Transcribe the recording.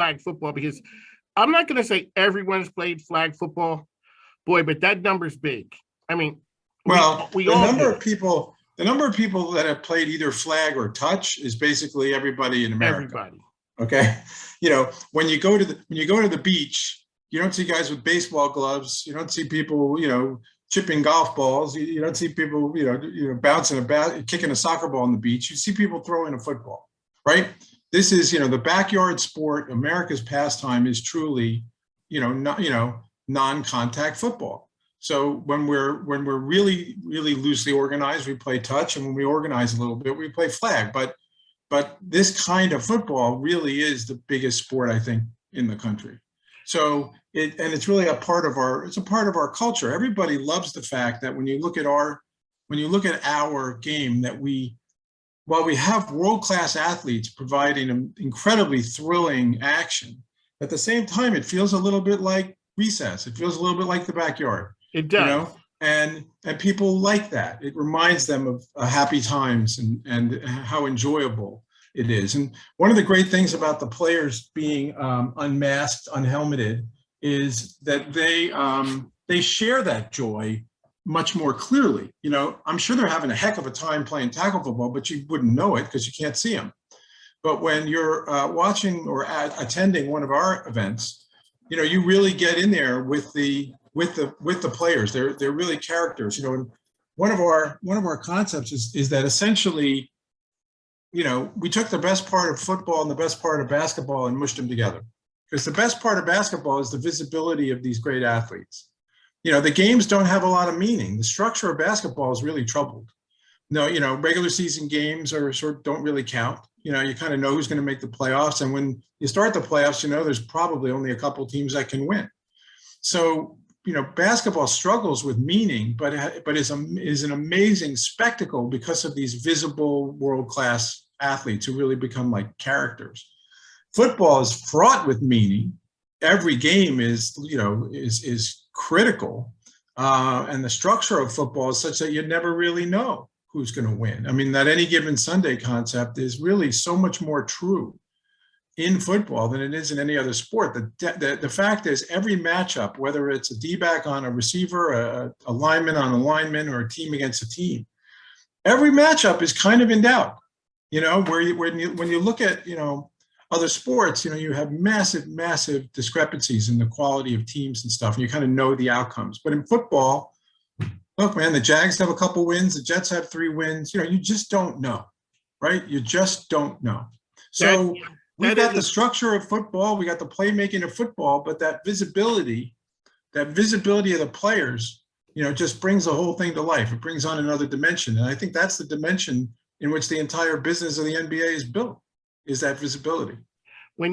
flag football, because I'm not going to say everyone's played flag football, boy, but that number's big. I mean, well, we the all number do. of people, the number of people that have played either flag or touch is basically everybody in America. Everybody. Okay, when you go to the beach, you don't see guys with baseball gloves. You don't see people, chipping golf balls. You don't see people, bouncing about, kicking a soccer ball on the beach. You see people throwing a football, right? This is, the backyard sport. America's pastime is truly, non-contact football. So when we're really, really loosely organized, we play touch, and when we organize a little bit, we play flag. But this kind of football really is the biggest sport, I think, in the country. So it's really a part of our culture. Everybody loves the fact that when you look at our game, that while we have world-class athletes providing an incredibly thrilling action, at the same time, it feels a little bit like recess. It feels a little bit like the backyard. It does. And people like that. It reminds them of happy times and how enjoyable it is. And one of the great things about the players being unmasked, unhelmeted, is that they share that joy much more clearly. I'm sure they're having a heck of a time playing tackle football, but you wouldn't know it because you can't see them. But when you're watching or attending one of our events, you really get in there with the players. They're really characters. And one of our concepts is that essentially, we took the best part of football and the best part of basketball and mushed them together. Because the best part of basketball is the visibility of these great athletes. The games don't have a lot of meaning. The structure of basketball is really troubled. No, regular season games don't really count. You kind of know who's going to make the playoffs. And when you start the playoffs, there's probably only a couple teams that can win. So, basketball struggles with meaning, but is an amazing spectacle because of these visible world-class athletes who really become like characters. Football is fraught with meaning. Every game is critical. And the structure of football is such that you never really know who's going to win. I mean, that any given Sunday concept is really so much more true in football than it is in any other sport. The fact is, every matchup, whether it's a D-back on a receiver, a lineman on a lineman, or a team against a team, every matchup is kind of in doubt. When you look at other sports, you have massive discrepancies in the quality of teams and stuff, and you kind of know the outcomes. But in football, look, man, the Jags have a couple wins, the Jets have 3 wins. You just don't know, right? You just don't know. So we've got the structure of football, we got the playmaking of football, but that visibility of the players, just brings the whole thing to life. It brings on another dimension. And I think that's the dimension in which the entire business of the NBA is built, is that visibility.